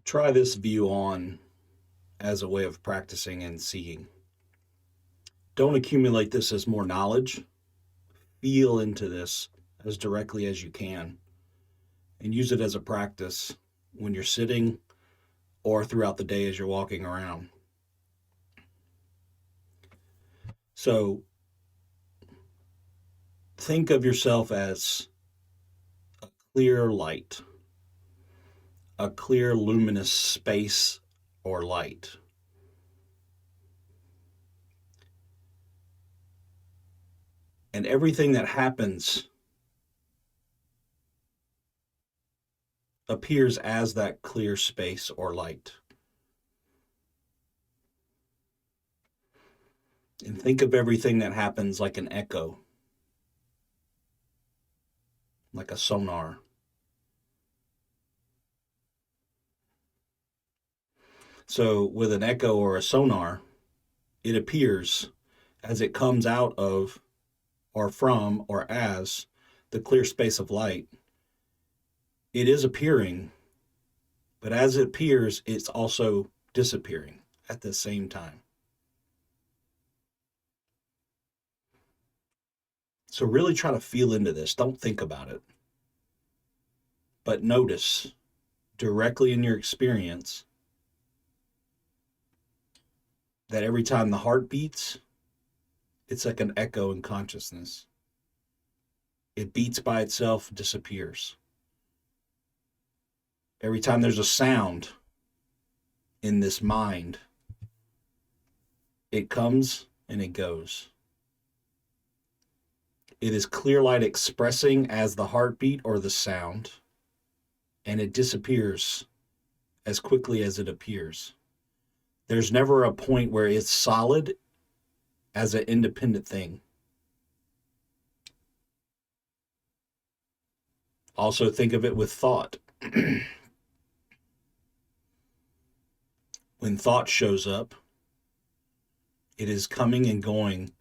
Try this view on as a way of practicing and seeing. Don't accumulate this as more knowledge. Feel into this as directly as you can and use it as a practice when you're sitting or throughout the day as you're walking around. So think of yourself as a clear light, a clear luminous space or light. And everything that happens appears as that clear space or light. And think of everything that happens like an echo, like a sonar. So with an echo or a sonar, it appears as it comes out of or from or as the clear space of light. It is appearing, but as it appears, it's also disappearing at the same time. So really try to feel into this. Don't think about it, but notice directly in your experience that every time the heart beats, it's like an echo in consciousness. It beats by itself, disappears. Every time there's a sound in this mind, it comes and it goes. It is clear light expressing as the heartbeat or the sound, and it disappears as quickly as it appears. There's never a point where it's solid as an independent thing. Also think of it with thought. When thought shows up, it is coming and going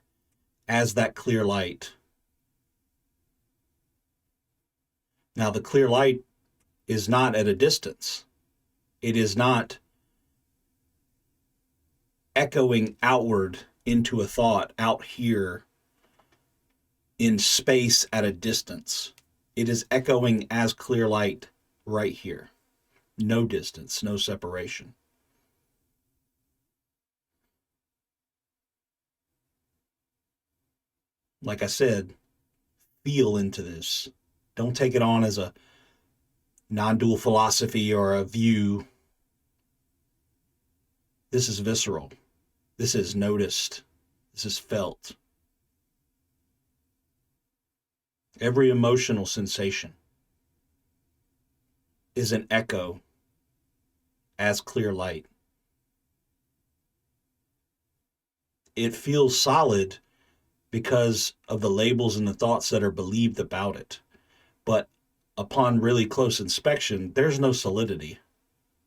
as that clear light. Now, the clear light is not at a distance. It is not echoing outward into a thought out here in space at a distance. It is echoing as clear light right here. No distance, no separation. Like I said, feel into this. Don't take it on as a non-dual philosophy or a view. This is visceral. This is noticed. This is felt. Every emotional sensation is an echo as clear light. It feels solid because of the labels and the thoughts that are believed about it. But upon really close inspection, there's no solidity.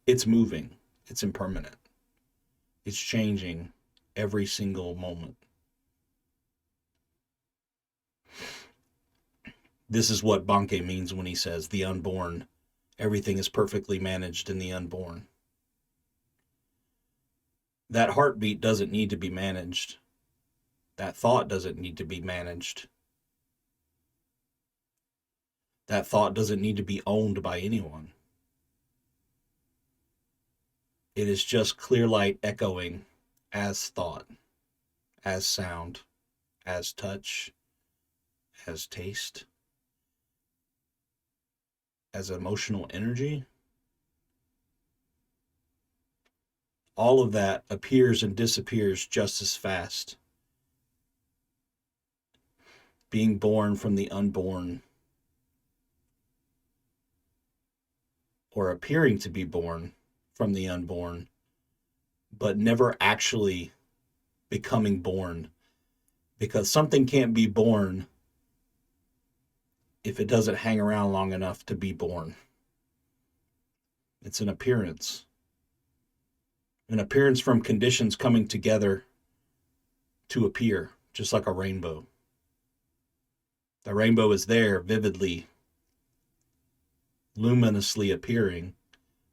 It's moving. It's impermanent. It's changing every single moment. This is what Bankei means when he says the unborn. Everything is perfectly managed in the unborn. That heartbeat doesn't need to be managed. That thought doesn't need to be managed. That thought doesn't need to be owned by anyone. It is just clear light echoing as thought, as sound, as touch, as taste, as emotional energy. All of that appears and disappears just as fast. Being born from the unborn, or appearing to be born from the unborn, but never actually becoming born, because something can't be born if it doesn't hang around long enough to be born. It's an appearance from conditions coming together to appear, just like a rainbow. The rainbow is there vividly, luminously appearing,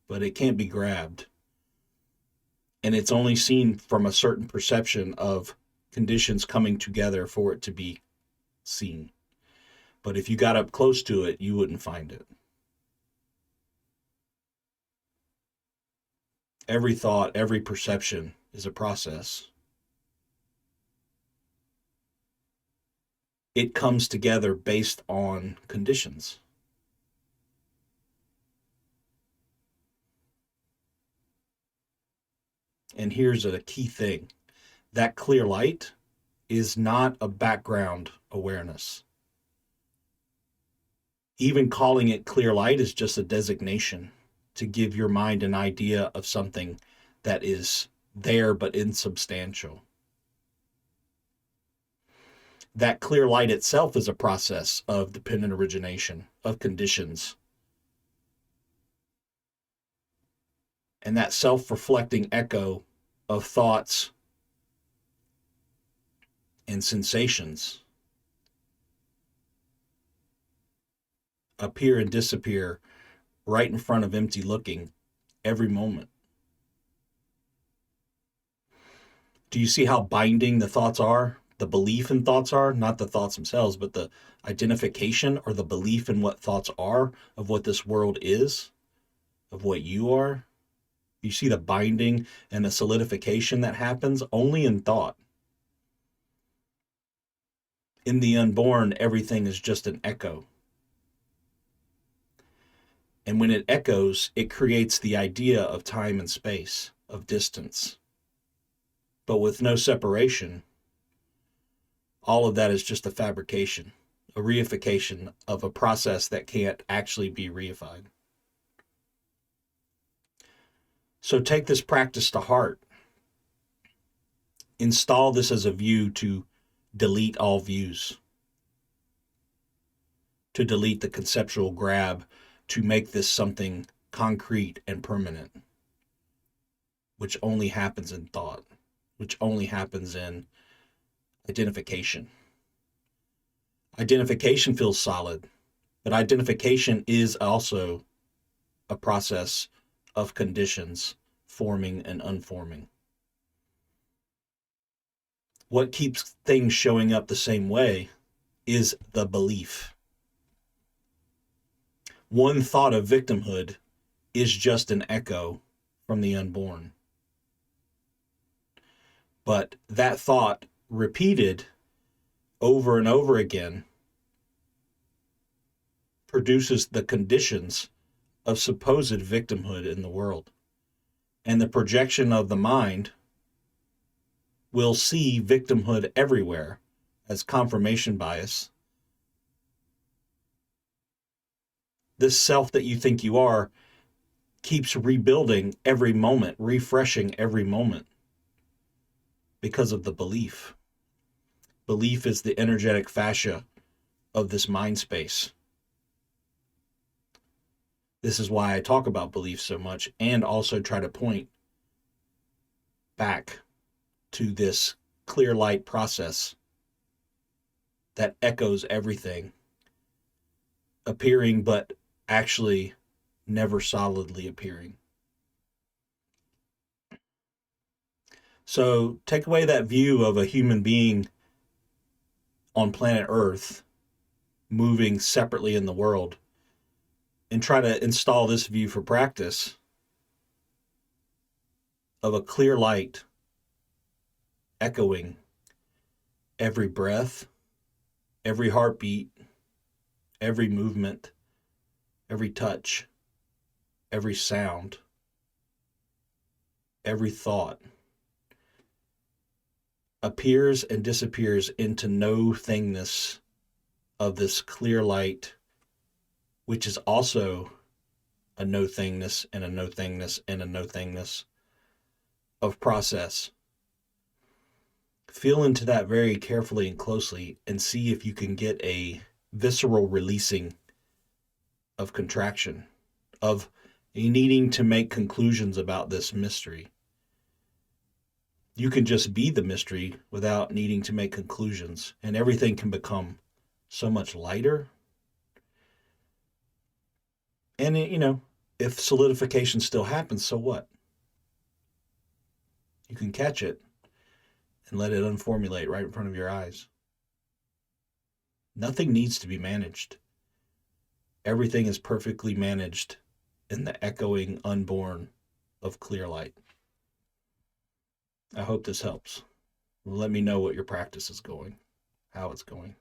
but it can't be grabbed. And it's only seen from a certain perception of conditions coming together for it to be seen. But if you got up close to it, you wouldn't find it. Every thought, every perception is a process. It comes together based on conditions. And here's a key thing. That clear light is not a background awareness. Even calling it clear light is just a designation to give your mind an idea of something that is there but insubstantial. That clear light itself is a process of dependent origination, of conditions. And that self-reflecting echo of thoughts and sensations appear and disappear right in front of empty looking every moment. Do you see how binding the thoughts are? The belief in thoughts are, not the thoughts themselves, but the identification or the belief in what thoughts are, of what this world is, of what you are. You see the binding and the solidification that happens only in thought. In the unborn, everything is just an echo. And when it echoes, it creates the idea of time and space, of distance. But with no separation, all of that is just a fabrication, a reification of a process that can't actually be reified. So take this practice to heart. Install this as a view to delete all views, to delete the conceptual grab, to make this something concrete and permanent, which only happens in thought, which only happens in identification. Identification feels solid, but identification is also a process of conditions forming and unforming. What keeps things showing up the same way is the belief. One thought of victimhood is just an echo from the unborn. But that thought repeated over and over again produces the conditions of supposed victimhood in the world. And the projection of the mind will see victimhood everywhere as confirmation bias. This self that you think you are keeps rebuilding every moment, refreshing every moment because of the belief. Belief is the energetic fascia of this mind space. This is why I talk about belief so much and also try to point back to this clear light process that echoes everything, appearing but actually never solidly appearing. So take away that view of a human being on planet Earth moving separately in the world and try to install this view for practice of a clear light echoing every breath, every heartbeat, every movement, every touch, every sound, every thought appears and disappears into no thingness of this clear light, which is also a no thingness and a no thingness and a no thingness of process. Feel into that very carefully and closely and see if you can get a visceral releasing of contraction, of needing to make conclusions about this mystery. You can just be the mystery without needing to make conclusions, and everything can become so much lighter. And, If solidification still happens, so what? You can catch it and let it unformulate right in front of your eyes. Nothing needs to be managed. Everything is perfectly managed in the echoing unborn of clear light. I hope this helps. Let me know what your practice is going, how it's going.